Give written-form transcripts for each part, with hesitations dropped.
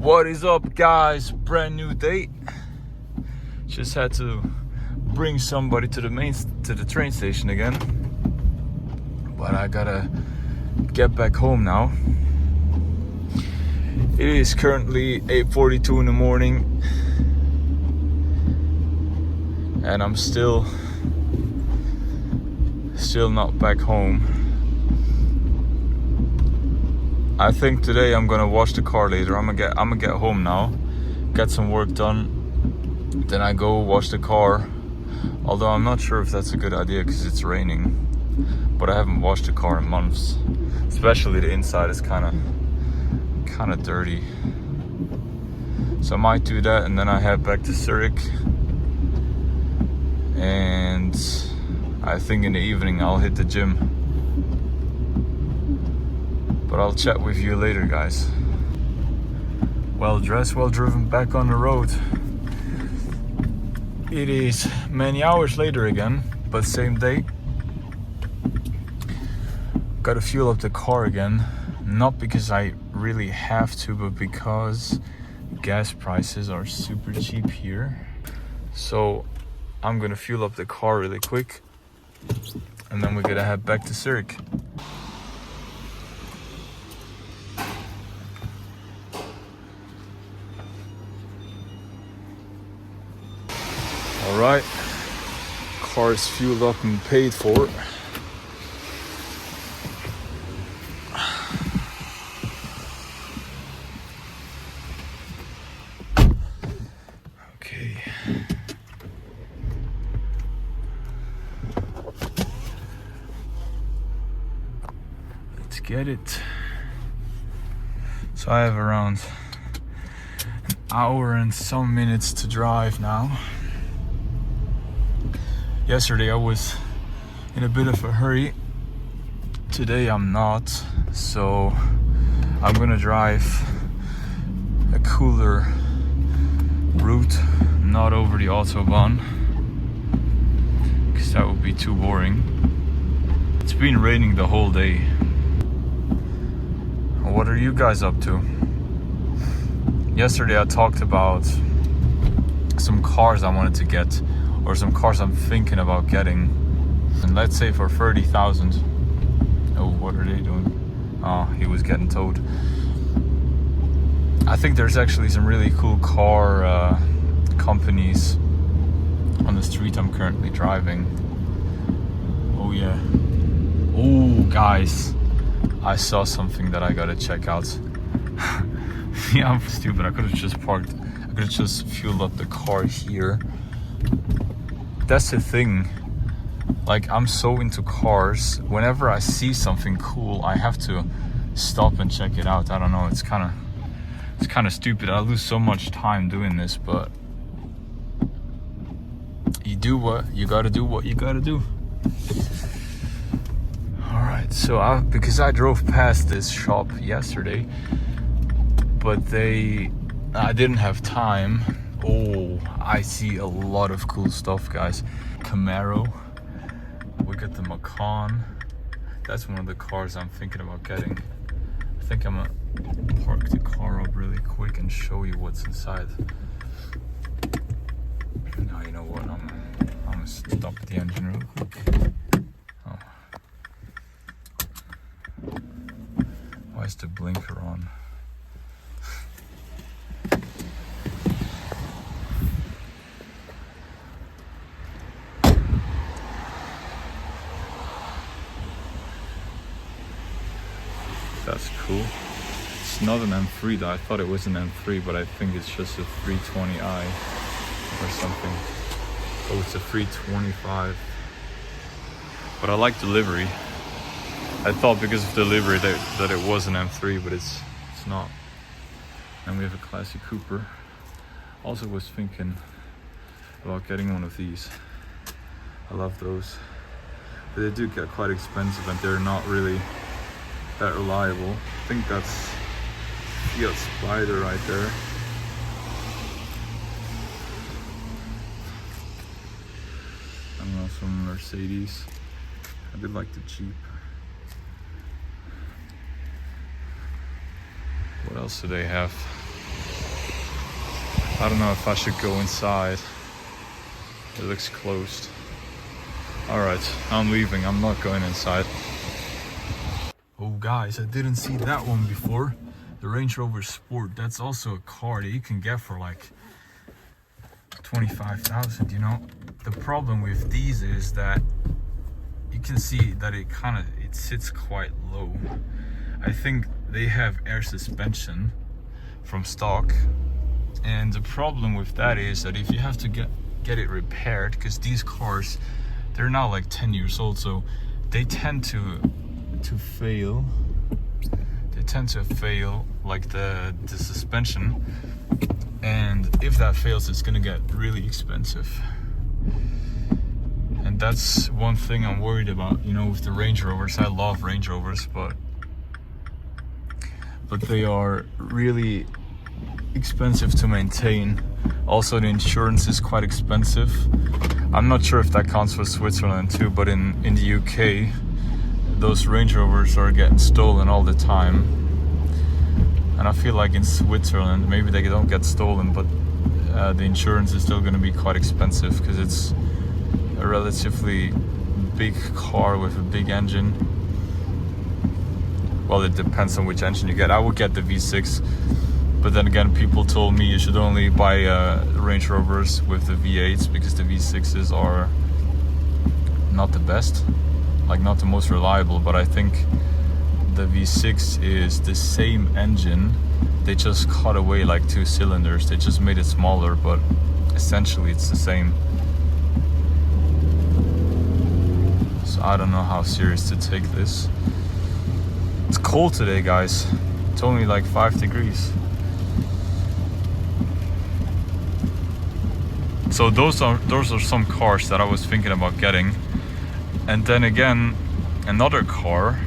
What is up, guys? Brand new day. Just had to bring somebody to the train station again, but I gotta get back home now. It is currently 8:42 in the morning, and I'm still not back home. I think today I'm gonna wash the car later. I'm gonna get home now, get some work done, then I go wash the car. Although I'm not sure if that's a good idea because it's raining. But I haven't washed the car in months. Especially the inside is kind of dirty. So I might do that, and then I head back to Zurich. And I think in the evening I'll hit the gym. But I'll chat with you later, guys. Well dressed, well driven, back on the road. It is many hours later again, but same day. Gotta fuel up the car again. Not because I really have to, but because gas prices are super cheap here. So I'm gonna fuel up the car really quick, and then we're gonna head back to Zurich. Alright, car is fueled up and paid for. Okay. Let's get it. So I have around an hour and some minutes to drive now. Yesterday I was in a bit of a hurry. Today I'm not, so I'm gonna drive a cooler route, not over the Autobahn, because that would be too boring. It's been raining the whole day. What are you guys up to? Yesterday I talked about some cars I wanted to get, or some cars I'm thinking about getting. And let's say for 30,000. Oh, what are they doing? Oh, he was getting towed. I think there's actually some really cool car companies on the street I'm currently driving. Oh yeah. Oh, guys, I saw something that I gotta check out. Yeah, I'm stupid. I could have just parked. I could have just fueled up the car here. That's the thing, like, I'm so into cars. Whenever I see something cool, I have to stop and check it out. I don't know, it's kind of stupid. I lose so much time doing this, but you gotta do what you gotta do. Alright, so because I drove past this shop yesterday, but I didn't have time. Oh, I see a lot of cool stuff, guys. Camaro. We got the Macan. That's one of the cars I'm thinking about getting. I think I'm gonna park the car up really quick and show you what's inside. Now, you know what? I'm gonna stop the engine real quick. Oh. Why is the blinker on? That's cool. It's not an M3 though. I thought it was an M3, but I think it's just a 320i or something. Oh, it's a 325. But I like the livery. I thought because of the livery that it was an M3, but it's not. And we have a classic Cooper. Also was thinking about getting one of these. I love those. But they do get quite expensive, and they're not really that reliable. I think that's Fiat Spider right there. And also Mercedes. I did like the Jeep. What else do they have? I don't know if I should go inside. It looks closed. Alright, I'm leaving. I'm not going inside. Oh guys, I didn't see that one before. The Range Rover Sport. That's also a car that you can get for like 25,000, you know. The problem with these is that you can see that it sits quite low. I think they have air suspension from stock, and the problem with that is that if you have to get it repaired, because these cars, they're now like 10 years old, so they tend to fail. They tend to fail, like the suspension, and if that fails, it's gonna get really expensive. And that's one thing I'm worried about, you know, with the Range Rovers. I love Range Rovers, but they are really expensive to maintain. Also, the insurance is quite expensive. I'm not sure if that counts for Switzerland too, but in the UK, those Range Rovers are getting stolen all the time. And I feel like in Switzerland, maybe they don't get stolen, but the insurance is still going to be quite expensive because it's a relatively big car with a big engine. Well, it depends on which engine you get. I would get the V6, but then again, people told me you should only buy Range Rovers with the V8s because the V6s are not the best, like not the most reliable. But I think the V6 is the same engine. They just cut away like 2 cylinders. They just made it smaller, but essentially it's the same. So I don't know how serious to take this. It's cold today, guys. It's only like 5 degrees. So those are some cars that I was thinking about getting. And then again, another car,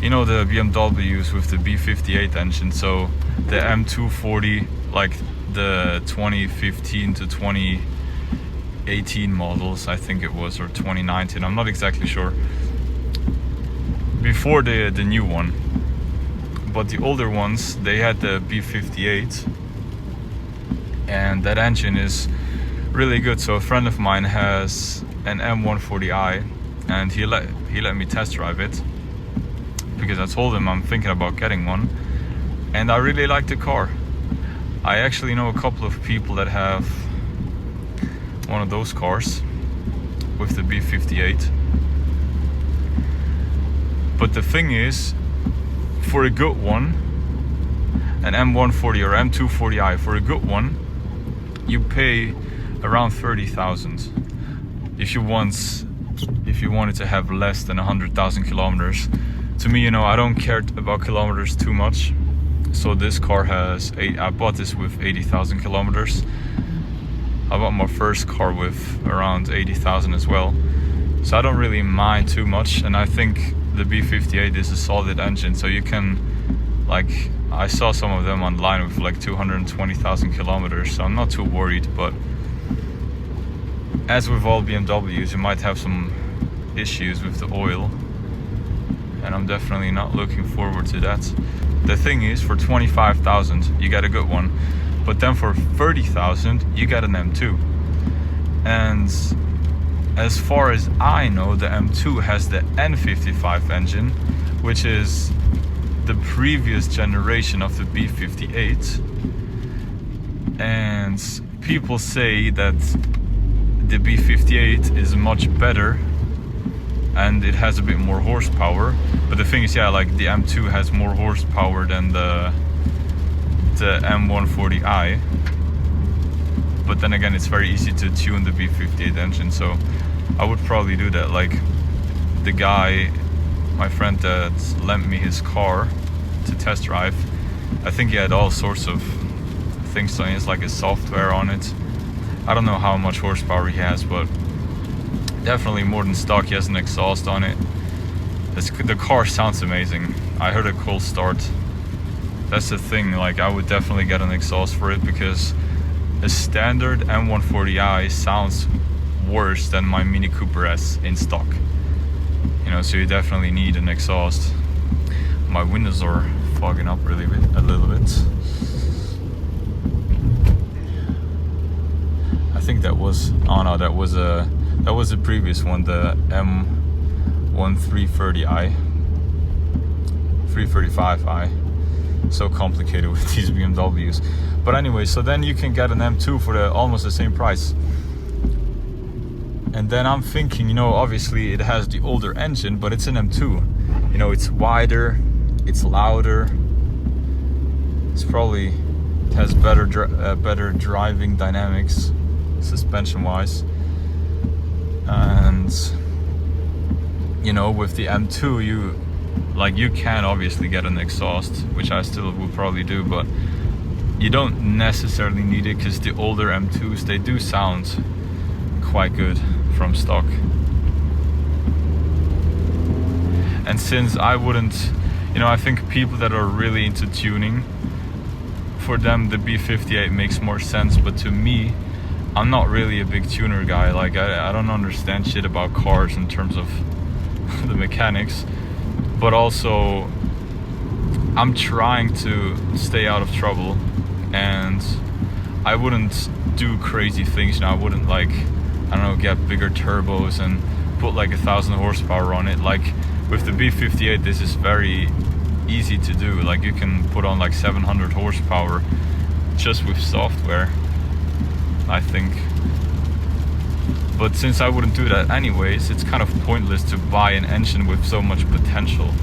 you know, the BMWs with the B58 engine. So the M240, like the 2015 to 2018 models, I think it was, or 2019, I'm not exactly sure, before the new one. But the older ones, they had the B58, and that engine is really good. So a friend of mine has an M240i, and he let me test drive it because I told him I'm thinking about getting one, and I really like the car. I actually know a couple of people that have one of those cars with the B58. But the thing is, for a good one, an M140 or M240i, for a good one, you pay around 30,000. If you wanted to have less than 100,000 kilometers. To me, you know, I don't care about kilometers too much. So this car has I bought this with 80,000 kilometers. I bought my first car with around 80,000 as well. So I don't really mind too much, and I think the B58 is a solid engine, so you can, like, I saw some of them online with like 220,000 kilometers, so I'm not too worried. But as with all BMWs, you might have some issues with the oil, and I'm definitely not looking forward to that. The thing is, for 25,000 you get a good one, but then for 30,000 you get an M2. And as far as I know, the M2 has the N55 engine, which is the previous generation of the B58. And people say that the B58 is much better and it has a bit more horsepower. But the thing is, yeah, like the M2 has more horsepower than the M240i. But then again, it's very easy to tune the B58 engine, so I would probably do that. Like the guy, my friend that lent me his car to test drive, I think he had all sorts of things on it. It's like a software on it. I don't know how much horsepower he has, but definitely more than stock. He has an exhaust on it. The car sounds amazing. I heard a cold start. That's the thing, like I would definitely get an exhaust for it, because a standard M240i sounds worse than my Minicooper S in stock. You know, so you definitely need an exhaust. My windows are fogging up a little bit. Oh no, that was a previous one, the M240i, 335i. So complicated with these BMWs. But anyway, so then you can get an M2 for almost the same price. And then I'm thinking, you know, obviously it has the older engine, but it's an M2. You know, it's wider, it's louder. It has better driving dynamics, suspension-wise. And you know, with the M2, you can obviously get an exhaust, which I still would probably do, but you don't necessarily need it, because the older M2s, they do sound quite good from stock. And since I wouldn't, you know, I think people that are really into tuning, for them the B58 makes more sense. But to me, I'm not really a big tuner guy. Like I don't understand shit about cars in terms of the mechanics, but also I'm trying to stay out of trouble, and I wouldn't do crazy things. You know, I wouldn't, like, I don't know, get bigger turbos and put like 1,000 horsepower on it. Like with the B58, this is very easy to do. Like you can put on like 700 horsepower just with software, I think. But since I wouldn't do that anyways, it's kind of pointless to buy an engine with so much potential.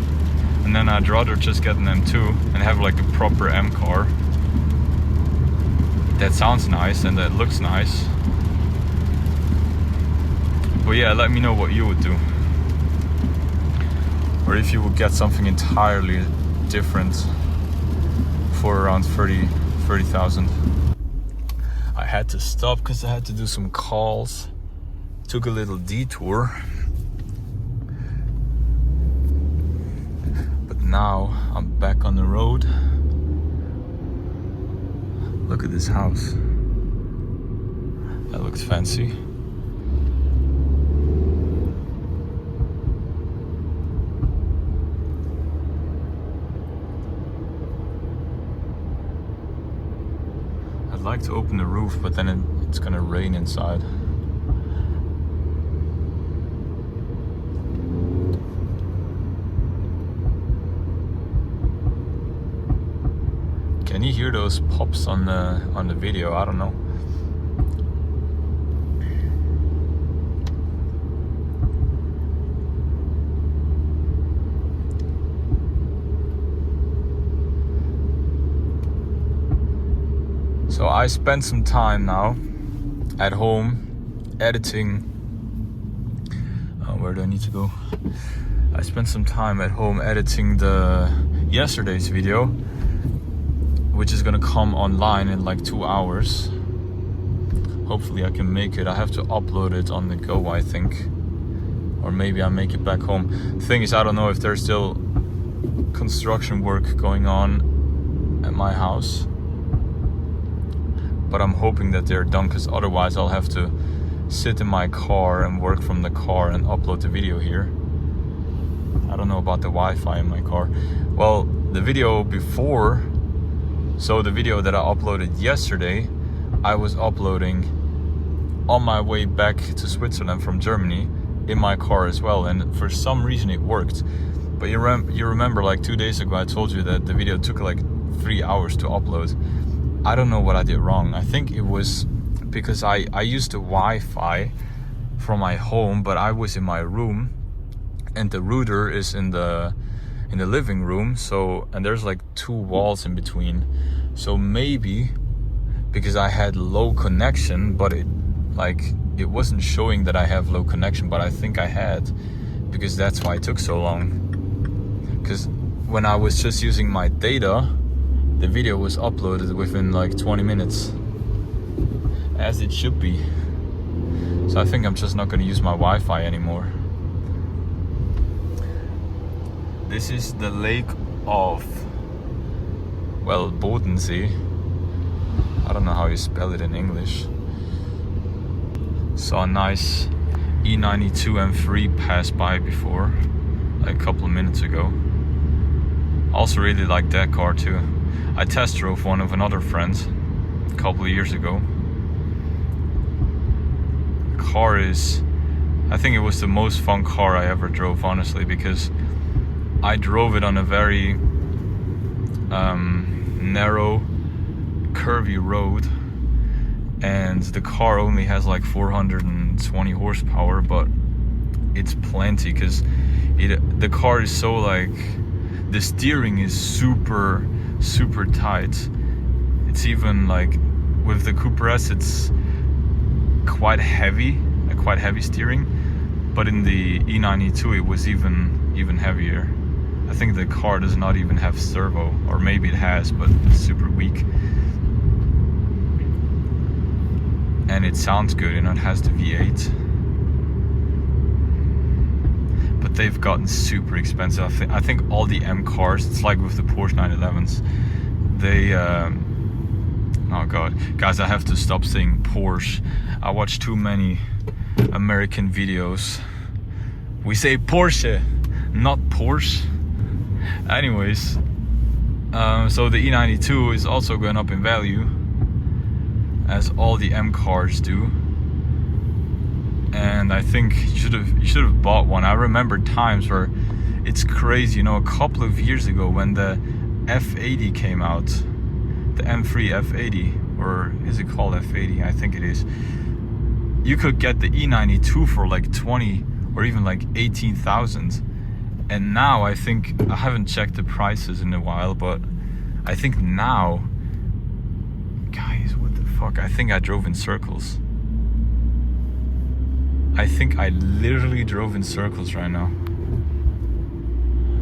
And then I'd rather just get an M2 and have like a proper M car that sounds nice and that looks nice. But yeah, let me know what you would do, or if you would get something entirely different for around 30,000. I had to stop because I had to do some calls. Took a little detour. But now I'm back on the road. Look at this house. That looks fancy. I'd like to open the roof, but then it's gonna rain inside. Can you hear those pops on the video? I don't know. So I spent some time now at home editing. Where do I need to go? I spent some time at home editing yesterday's video, which is gonna come online in like 2 hours. Hopefully I can make it. I have to upload it on the go, I think. Or maybe I make it back home. The thing is, I don't know if there's still construction work going on at my house. But I'm hoping that they're done, because otherwise I'll have to sit in my car and work from the car and upload the video here. I don't know about the Wi-Fi in my car. Well, the video before, so the video that I uploaded yesterday, I was uploading on my way back to Switzerland from Germany in my car as well, and for some reason it worked. But you remember like 2 days ago I told you that the video took like 3 hours to upload. I don't know what I did wrong. I think it was because I used the Wi-Fi from my home, but I was in my room and the router is in the living room, so, and there's like 2 walls in between. So maybe because I had low connection, but it wasn't showing that I have low connection, but I think I had, because that's why it took so long. Because when I was just using my data, the video was uploaded within like 20 minutes, as it should be. So I think I'm just not going to use my Wi-Fi anymore. This is the lake of, well, Bodensee. I don't know how you spell it in English. Saw a nice E92 M3 pass by before, like a couple of minutes ago. Also really like that car too. I test drove one of another friend a couple of years ago. car is, I think it was the most fun car I ever drove, honestly, because I drove it on a very narrow, curvy road, and the car only has like 420 horsepower, but it's plenty because the car is so like, the steering is super tight. It's even like with the Cooper S, it's quite heavy steering, but in the E92 it was even heavier. I think the car does not even have servo, or maybe it has, but it's super weak. And it sounds good, you know, it has the V8. But they've gotten super expensive. I think all the M cars, it's like with the Porsche 911s, they oh god, guys, I have to stop saying Porsche. I watch too many American videos. We say Porsche, not Porsche. Anyways, so the E92 is also going up in value, as all the M cars do. And I think you should have bought one. I remember times where it's crazy, you know, a couple of years ago when the F80 came out, the M3 F80, or is it called F80? I think it is. You could get the E92 for like 20 or even like 18,000. And now I think, I haven't checked the prices in a while, but I think now, guys, what the fuck? I think I drove in circles. I think I literally drove in circles right now.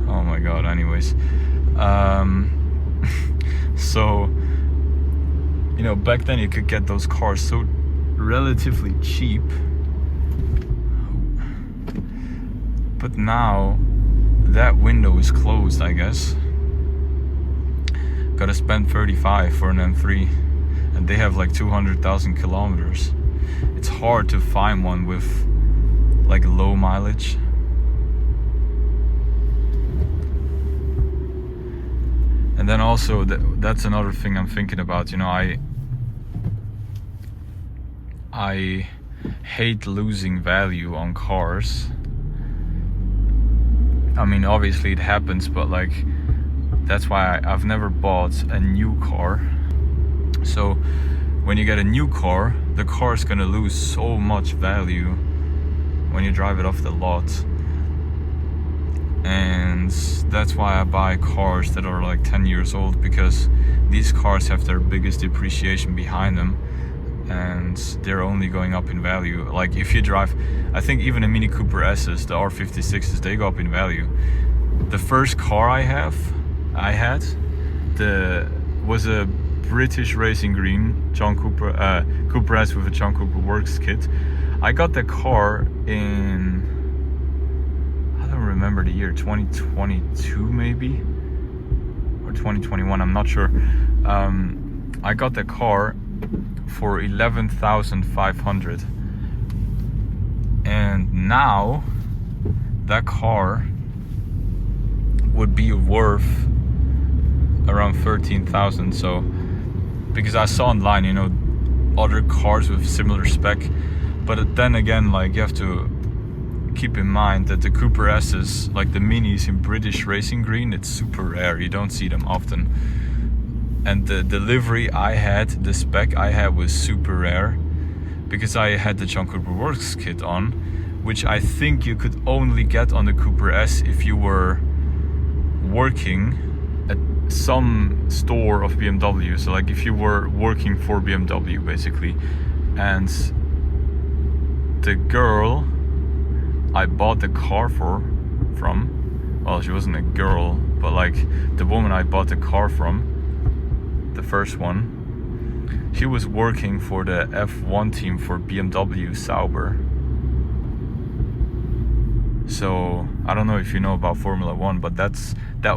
Oh my god, anyways. So, you know, back then you could get those cars so relatively cheap. But now, that window is closed, I guess. Gotta spend 35 for an M3. And they have like 200,000 kilometers. It's hard to find one with like low mileage. And then also that's another thing I'm thinking about, you know, I hate losing value on cars. I mean, obviously it happens, but like, that's why I've never bought a new car. So when you get a new car, the car is gonna lose so much value when you drive it off the lot. And that's why I buy cars that are like 10 years old, because these cars have their biggest depreciation behind them, and they're only going up in value. Like if you drive, I think even the Minicooper S's, the R56s, they go up in value. The first car I had was a British Racing Green John Cooper Cooper S with a John Cooper Works kit. I got the car in, I don't remember the year, 2022 maybe, or 2021, I'm not sure. I got the car for 11,500, and now that car would be worth around 13,000. So, because I saw online, you know, other cars with similar spec, but then again, like, you have to keep in mind that the Cooper S's, like the Minis in British Racing Green, it's super rare, you don't see them often. And the delivery I had, the spec I had, was super rare, because I had the John Cooper Works kit on, which I think you could only get on the Cooper S if you were working at some store of BMW. So like if you were working for BMW basically. And the girl I bought the car from, well, she wasn't a girl, but like the woman I bought the car from, the first one, she was working for the F1 team for BMW Sauber. So I don't know if you know about Formula 1, but that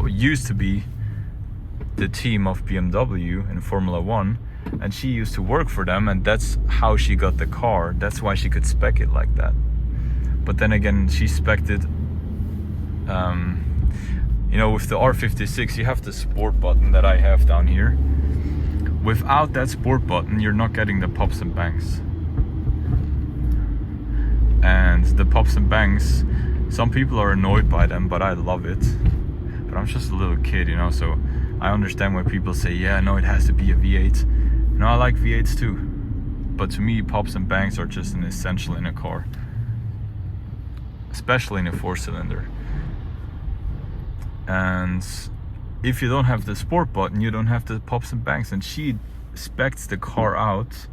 used to be the team of BMW in Formula 1, and she used to work for them, and that's how she got the car. That's why she could spec it like that. But then again, she spec'd it, you know, with the R56 you have the sport button that I have down here. Without that sport button, you're not getting the pops and bangs. And the pops and bangs, some people are annoyed by them, but I love it. But I'm just a little kid, you know, so I understand when people say, yeah, no, it has to be a V8. No, I like V8s too. But to me, pops and bangs are just an essential in a car. Especially in a 4-cylinder. And if you don't have the sport button, you don't have the pops and bangs. And she specs the car out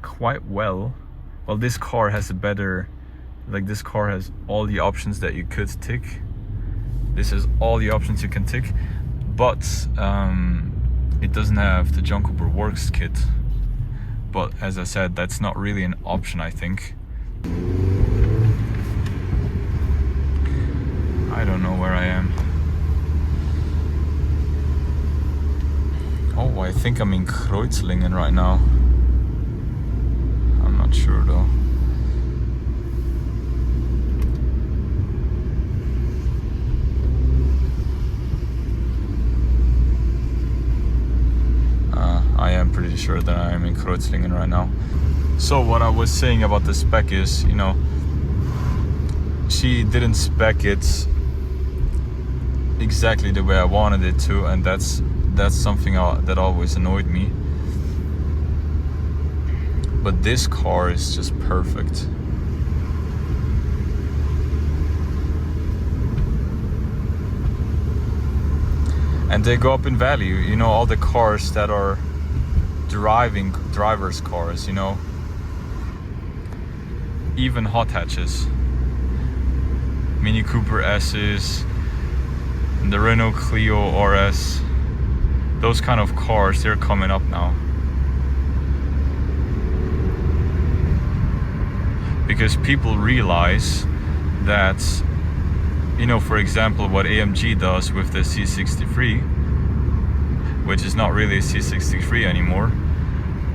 quite well. Well, this car has a better, like this car has all the options that you could tick. This has all the options you can tick, but it doesn't have the John Cooper Works kit. But as I said, that's not really an option, I think. I don't know where I am. Oh, I think I'm in Kreuzlingen right now. I'm not sure though. I am pretty sure that I am in Kreuzlingen right now. So what I was saying about the spec is, you know, she didn't spec it exactly the way I wanted it to, and that's something that always annoyed me. But this car is just perfect. And they go up in value, you know, all the cars that are drivers cars, you know, even hot hatches, Minicooper S's, and the Renault Clio RS, those kind of cars, they're coming up now. Because people realize that, you know, for example, what AMG does with the C63, which is not really a C63 anymore,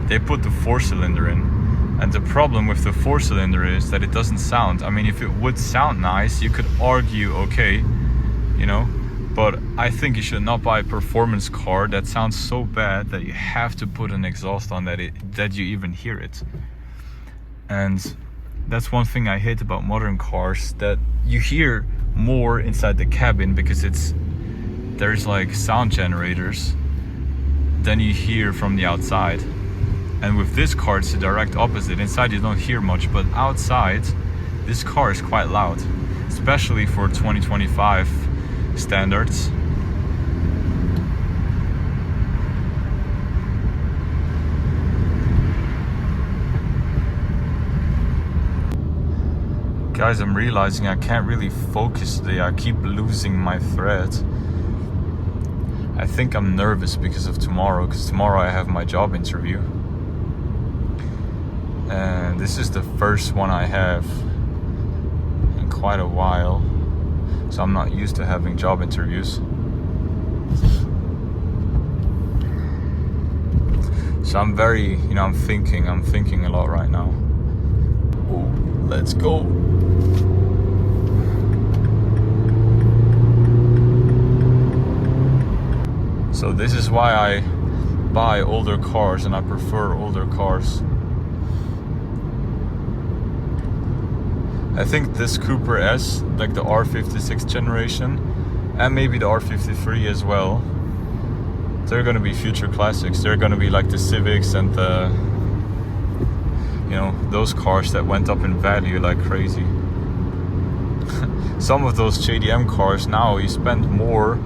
they put the 4-cylinder in. And the problem with the 4-cylinder is that it doesn't sound. I mean, if it would sound nice, you could argue, okay, you know, but I think you should not buy a performance car that sounds so bad that you have to put an exhaust on that you even hear it. And that's one thing I hate about modern cars, that you hear more inside the cabin because there's like sound generators than you hear from the outside. And with this car, it's the direct opposite. Inside you don't hear much, but outside this car is quite loud, especially for 2025 standards. Guys, I'm realizing I can't really focus today. I keep losing my thread. I think I'm nervous because of tomorrow, because tomorrow I have my job interview. And this is the first one I have in quite a while. So I'm not used to having job interviews. So I'm very, you know, I'm thinking a lot right now. Oh, let's go. So this is why I buy older cars, and I prefer older cars. I think this Cooper S, like the R56 generation, and maybe the R53 as well, they're gonna be future classics. They're gonna be like the Civics and the, you know, those cars that went up in value like crazy. Some of those JDM cars now, you spend more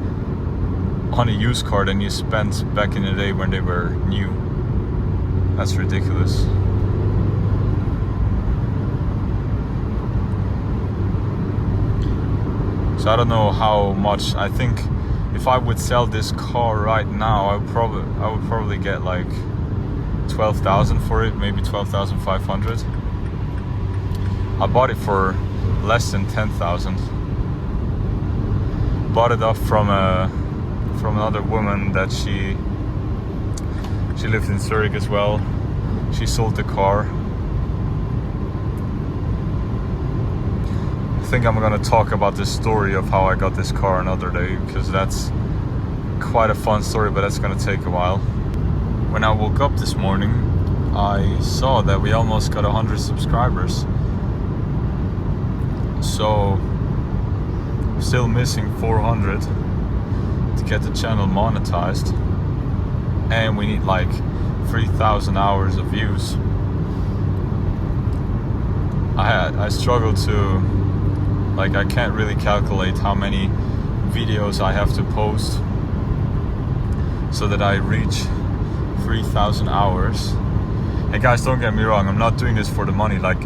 on a used car than you spent back in the day when they were new. That's ridiculous. So I don't know how much. I think if I would sell this car right now, I would probably get like 12,000 for it, maybe 12,500. I bought it for less than 10,000. Bought it up from another woman that she lived in Zurich as well. She sold the car. I think I'm gonna talk about this story of how I got this car another day, because that's quite a fun story, but that's gonna take a while. When I woke up this morning, I saw that we almost got 100 subscribers. So still missing 400 to get the channel monetized, and we need like 3,000 hours of views. I struggle to, like, I can't really calculate how many videos I have to post so that I reach 3,000 hours. And guys, don't get me wrong, I'm not doing this for the money. Like,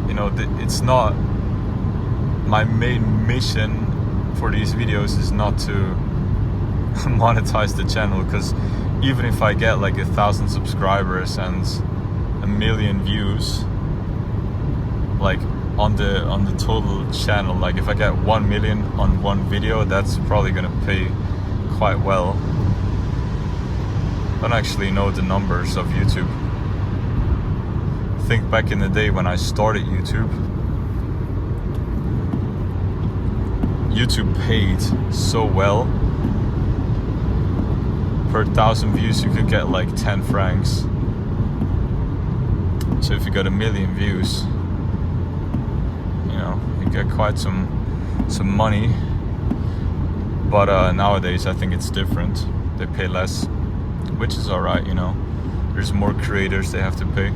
you know, it's not my main mission for these videos is not to monetize the channel, because even if I get like 1,000 subscribers and 1 million views, like on the total channel, like if I get 1 million on one video, that's probably gonna pay quite well. I don't actually know the numbers of YouTube. Think back in the day when I started YouTube paid so well. Per 1,000 views you could get like 10 francs. So if you got 1 million views, you know, you get quite some money. But nowadays I think it's different. They pay less, which is alright, you know. There's more creators they have to pay.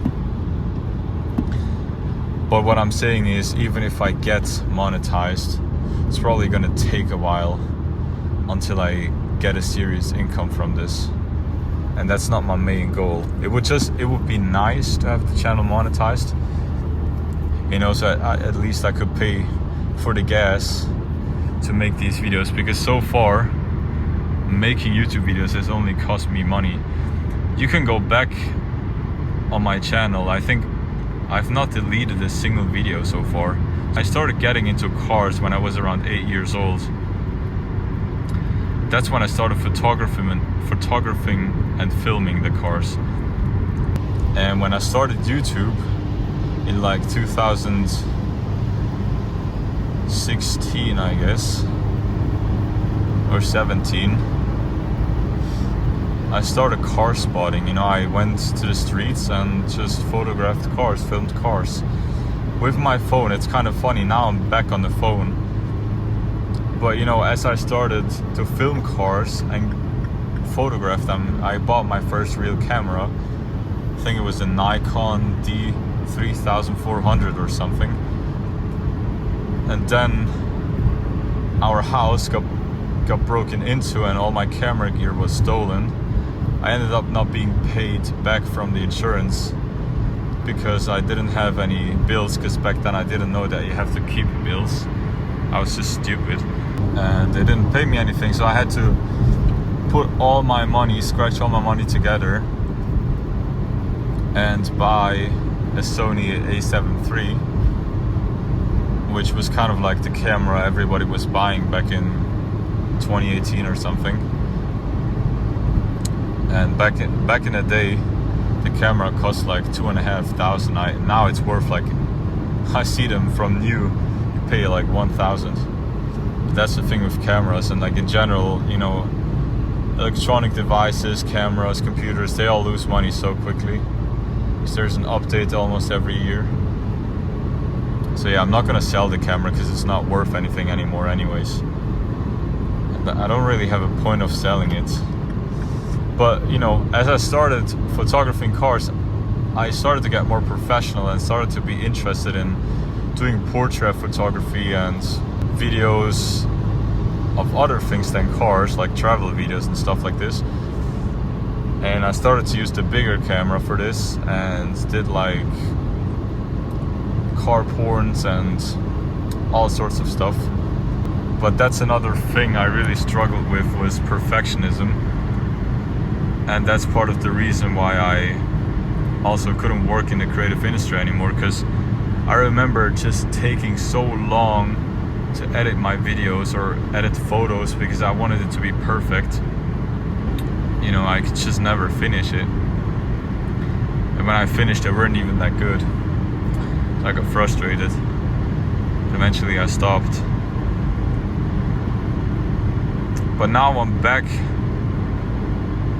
But what I'm saying is, even if I get monetized, it's probably gonna take a while until I get a serious income from this. And that's not my main goal. It would be nice to have the channel monetized, you know, so at least I could pay for the gas to make these videos, because so far making YouTube videos has only cost me money. You can go back on my channel. I think I've not deleted a single video so far. I started getting into cars when I was around 8 years old. That's when I started photographing and filming the cars. And when I started YouTube in like 2016, I guess, or 17, I started car spotting. You know, I went to the streets and just photographed cars, filmed cars with my phone. It's kind of funny, now I'm back on the phone. But you know, as I started to film cars and photograph them, I bought my first real camera. I think it was a Nikon D3400 or something. And then our house got broken into and all my camera gear was stolen. I ended up not being paid back from the insurance because I didn't have any bills, because back then I didn't know that you have to keep bills. I was just stupid. And they didn't pay me anything, so I had to put all my money, scratch all my money together and buy a Sony A7 III, which was kind of like the camera everybody was buying back in 2018 or something. And back in the day, the camera cost like 2,500. Now it's worth, like, I see them from new, you pay like 1,000. That's the thing with cameras, and like in general, you know, electronic devices, cameras, computers, they all lose money so quickly. So there's an update almost every year. So yeah, I'm not gonna sell the camera because it's not worth anything anymore anyways. I don't really have a point of selling it. But you know, as I started photographing cars, I started to get more professional and started to be interested in doing portrait photography and videos of other things than cars, like travel videos and stuff like this. And I started to use the bigger camera for this and did like car porns and all sorts of stuff. But that's another thing I really struggled with, was perfectionism. And that's part of the reason why I also couldn't work in the creative industry anymore, because I remember just taking so long to edit my videos or edit photos because I wanted it to be perfect. You know, I could just never finish it. And when I finished, they weren't even that good. So I got frustrated. Eventually I stopped. But now I'm back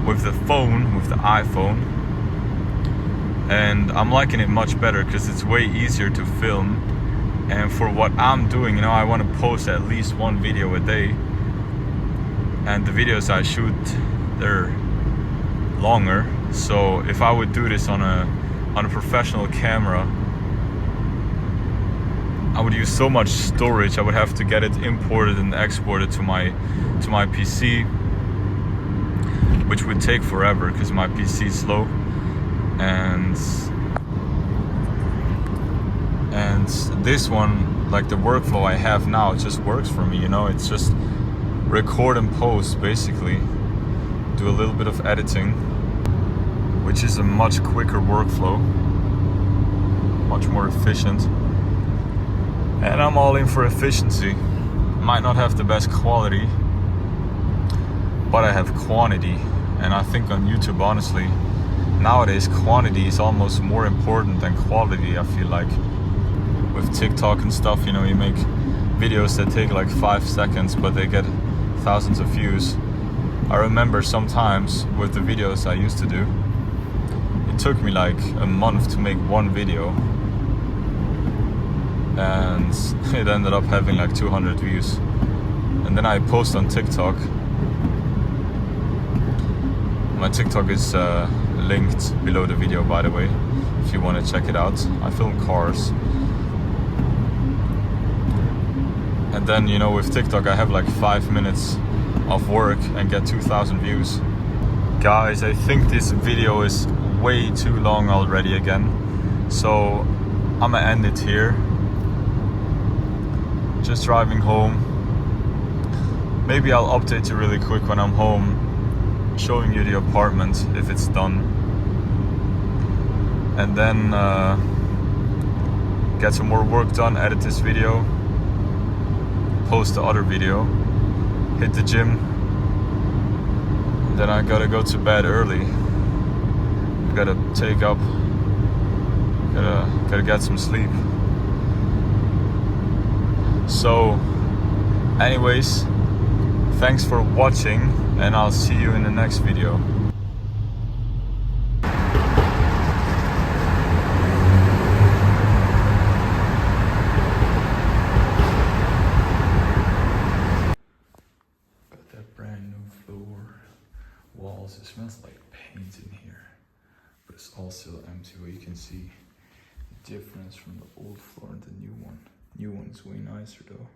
with the phone, with the iPhone, and I'm liking it much better because it's way easier to film And for what I'm doing, you know, I want to post at least one video a day. And the videos I shoot, they're longer. So if I would do this on a professional camera, I would use so much storage. I would have to get it imported and exported to my PC, which would take forever because my PC is slow. And this one, like the workflow I have now, it just works for me, you know. It's just record and post, basically. Do a little bit of editing, which is a much quicker workflow, much more efficient. And I'm all in for efficiency. Might not have the best quality, but I have quantity. And I think on YouTube, honestly, nowadays quantity is almost more important than quality, I feel like. With TikTok and stuff, you know, you make videos that take like 5 seconds, but they get thousands of views. I remember sometimes with the videos I used to do, it took me like a month to make one video, and it ended up having like 200 views. And then I post on TikTok. My TikTok is linked below the video, by the way, if you want to check it out. I film cars. And then, you know, with TikTok I have like 5 minutes of work and get 2,000 views. Guys, I think this video is way too long already again. So I'm gonna end it here. Just driving home. Maybe I'll update you really quick when I'm home, showing you the apartment if it's done. And then get some more work done, edit this video, post the other video, hit the gym, and then I gotta go to bed early. I gotta take up, gotta get some sleep. So anyways, thanks for watching, and I'll see you in the next video. Walls, it smells like paint in here, but it's also M2. You can see the difference from the old floor and the new one. New one's way nicer though.